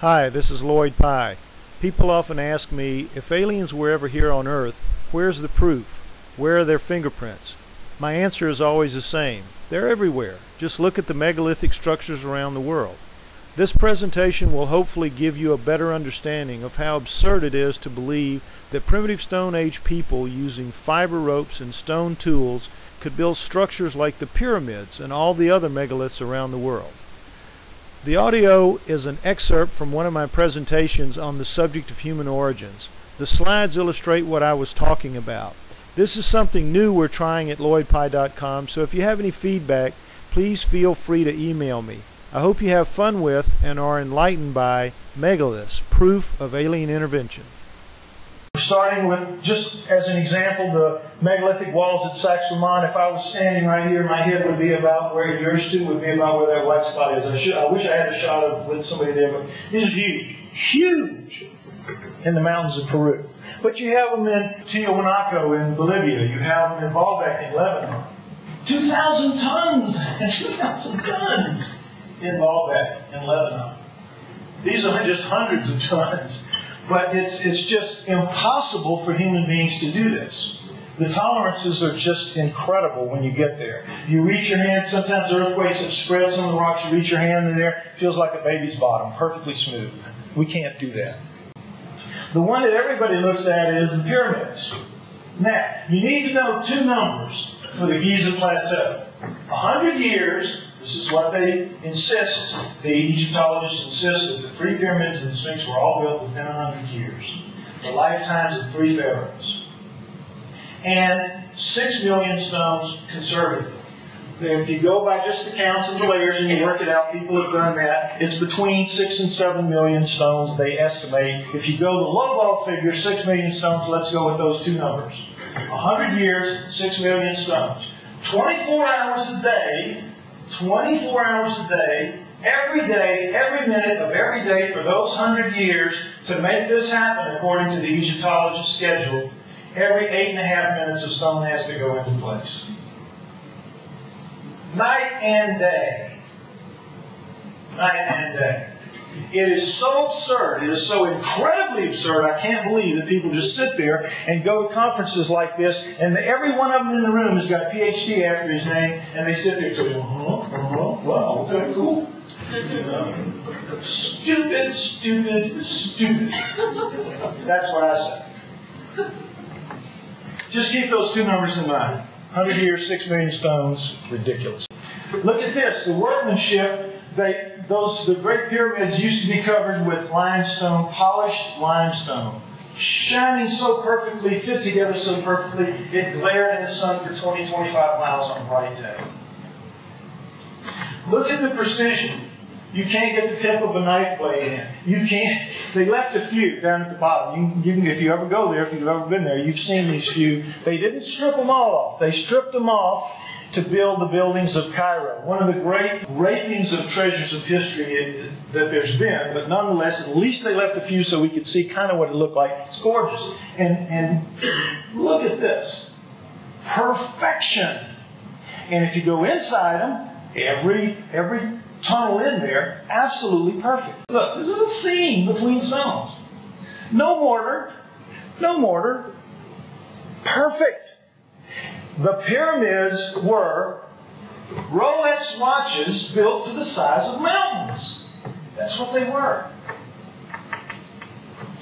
Hi, this is Lloyd Pye. People often ask me, if aliens were ever here on Earth, where's the proof? Where are their fingerprints? My answer is always the same. They're everywhere. Just look at the megalithic structures around the world. This presentation will hopefully give you a better understanding of how absurd it is to believe that primitive Stone Age people using fiber ropes and stone tools could build structures like the pyramids and all the other megaliths around the world. The audio is an excerpt from one of my presentations on the subject of human origins. The slides illustrate what I was talking about. This is something new we're trying at lloydpye.com, so if you have any feedback, please feel free to email me. I hope you have fun with and are enlightened by Megaliths, proof of alien intervention. Starting with, just as an example, the megalithic walls at Saxe-Meissen. If I was standing right here, my head would be about where yours too would be about where that white spot is. I wish I had a shot of with somebody there, but these are huge, huge in the mountains of Peru. But you have them in Tiahuanaco in Bolivia. You have them in Baalbek in Lebanon. 2,000 tons and 2,000 tons in Baalbek in Lebanon. These are just hundreds of tons. But it's just impossible for human beings to do this. The tolerances are just incredible when you get there. You reach your hand, sometimes earthquakes have spread some of the rocks, you reach your hand in there, it feels like a baby's bottom, perfectly smooth. We can't do that. The one that everybody looks at is the pyramids. Now, you need to know two numbers for the Giza Plateau. 100 years. This is what they insist. The Egyptologists insist that the three pyramids and the Sphinx were all built within 100 years. The lifetimes of three pharaohs. And 6 million stones conservatively. If you go by just the counts of the layers and you work it out, people have done that. It's between 6 and 7 million stones they estimate. If you go the lowball figure, 6 million stones, let's go with those two numbers. 100 years, 6 million stones. 24 hours a day. 24 hours a day, every minute of every day for those 100 years to make this happen according to the Egyptologist schedule. Every 8.5 minutes a stone has to go into place. Night and day. Night and day. It is so absurd, it is so incredibly absurd, I can't believe that people just sit there and go to conferences like this, and every one of them in the room has got a PhD after his name, and they sit there going, wow, okay, cool. Stupid, stupid, stupid. That's what I say. Just keep those two numbers in mind. 100 years, 6 million stones, ridiculous. Look at this, the workmanship. The Great Pyramids used to be covered with limestone, polished limestone, shining so perfectly, fit together so perfectly, it glared in the sun for 20, 25 miles on a bright day. Look at the precision. You can't get the tip of a knife blade in. You can't. They left a few down at the bottom. If you ever go there, if you've ever been there, you've seen these few. They didn't strip them all off. They stripped them off to build the buildings of Cairo. One of the great rapings of treasures of history that there's been, but nonetheless, at least they left a few so we could see kind of what it looked like. It's gorgeous. And look at this. Perfection. And if you go inside them, every tunnel in there, absolutely perfect. Look, this is a seam between stones. No mortar. No mortar. Perfect. The pyramids were Rolex watches built to the size of mountains. That's what they were.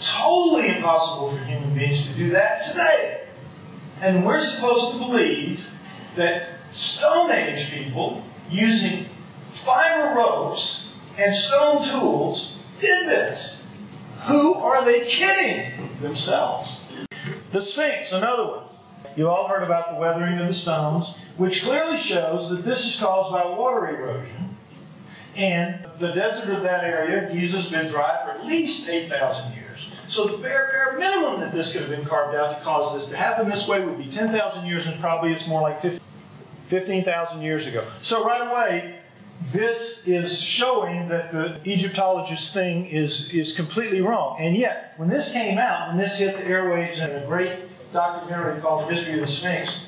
Totally impossible for human beings to do that today. And we're supposed to believe that Stone Age people using fiber ropes and stone tools did this. Who are they kidding? Themselves. The Sphinx, another one. You've all heard about the weathering of the stones, which clearly shows that this is caused by water erosion. And the desert of that area, Giza's been dry for at least 8,000 years. So the bare minimum that this could have been carved out to cause this to happen this way would be 10,000 years, and probably it's more like 15,000 years ago. So right away, this is showing that the Egyptologist thing is completely wrong. And yet, when this came out, when this hit the airwaves in a great documentary called The History of the Sphinx,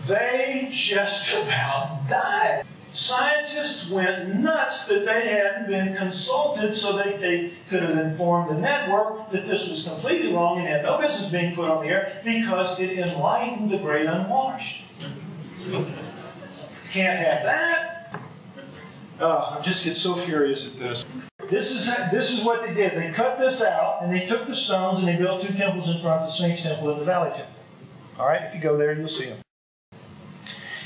they just about died. Scientists went nuts that they hadn't been consulted so they could have informed the network that this was completely wrong and had no business being put on the air because it enlightened the great unwashed. Can't have that. I just get so furious at this. This is what they did. They cut this out, and they took the stones, and they built two temples in front, the Sphinx Temple and the Valley Temple. All right, if you go there, you'll see them.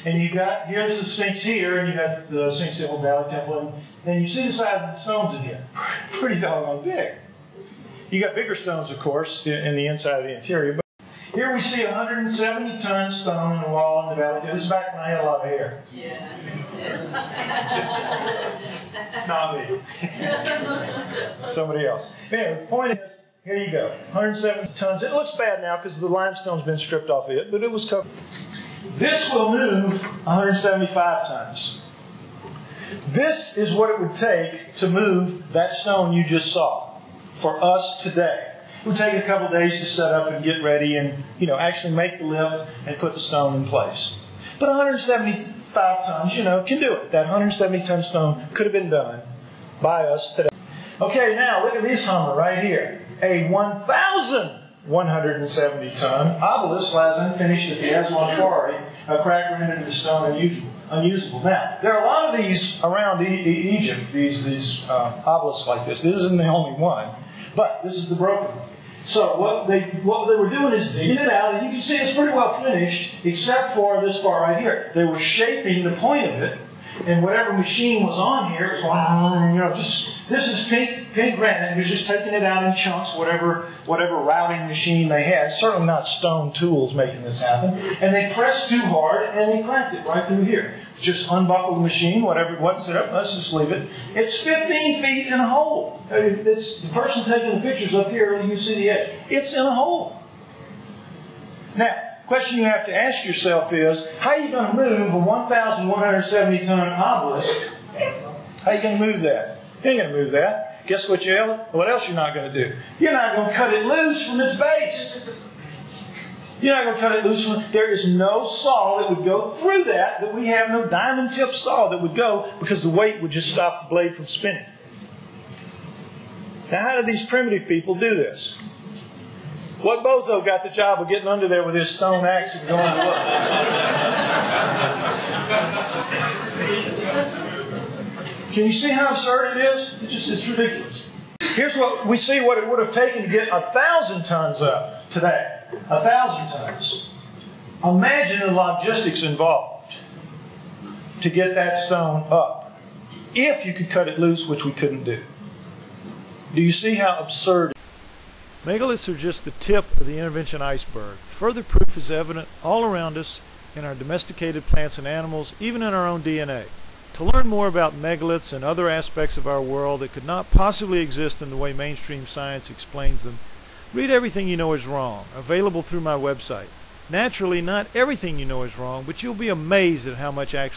And you got, here's the Sphinx here, and you got the Sphinx Temple, Valley Temple, and you see the size of the stones again. Pretty doggone big. You got bigger stones, of course, in the inside of the interior. But here we see 170-ton stone in the wall in the Valley Temple. This is back when I had a lot of hair. Yeah. It's not me. Somebody else. Anyway, the point is, here you go. 170 tons. It looks bad now because the limestone's been stripped off of it, but it was covered. This will move 175 tons. This is what it would take to move that stone you just saw for us today. It would take a couple days to set up and get ready and, actually make the lift and put the stone in place. But 175 tons, can do it. That 170-ton stone could have been done by us today. Okay, now look at this Hummer right here. A 1,170-ton obelisk lies unfinished at the Aswan Quarry, a crack rendered into the stone unusable. Now, there are a lot of these around Egypt, these obelisks like this. This isn't the only one, but this is the broken one. So what they were doing is digging it out, and you can see it's pretty well finished, except for this part right here. They were shaping the point of it, and whatever machine was on here, it was this is pink granite. They're just taking it out in chunks, whatever routing machine they had. Certainly not stone tools making this happen. And they pressed too hard, and they cracked it right through here. Just unbuckle the machine, whatever it was, set up, let's just leave it. It's 15 feet in a hole. It's the person taking the pictures up here, you can see the edge. It's in a hole. Now, the question you have to ask yourself is, how are you going to move a 1,170-ton obelisk? How are you going to move that? You ain't going to move that. Guess what else you're not going to do? You're not going to cut it loose from its base. You're not going to cut it loose. There is no saw that would go through that we have no diamond tip saw that would go because the weight would just stop the blade from spinning. Now, how did these primitive people do this? What bozo got the job of getting under there with his stone axe and going to look? Can you see how absurd it is? It's ridiculous. Here's what we see what it would have taken to get 1,000 tons up today. 1,000 tons. Imagine the logistics involved to get that stone up. If you could cut it loose, which we couldn't do. Do you see how absurd it is? Megaliths are just the tip of the intervention iceberg. Further proof is evident all around us in our domesticated plants and animals, even in our own DNA. To learn more about megaliths and other aspects of our world that could not possibly exist in the way mainstream science explains them, read Everything You Know Is Wrong, available through my website. Naturally, not everything you know is wrong, but you'll be amazed at how much actually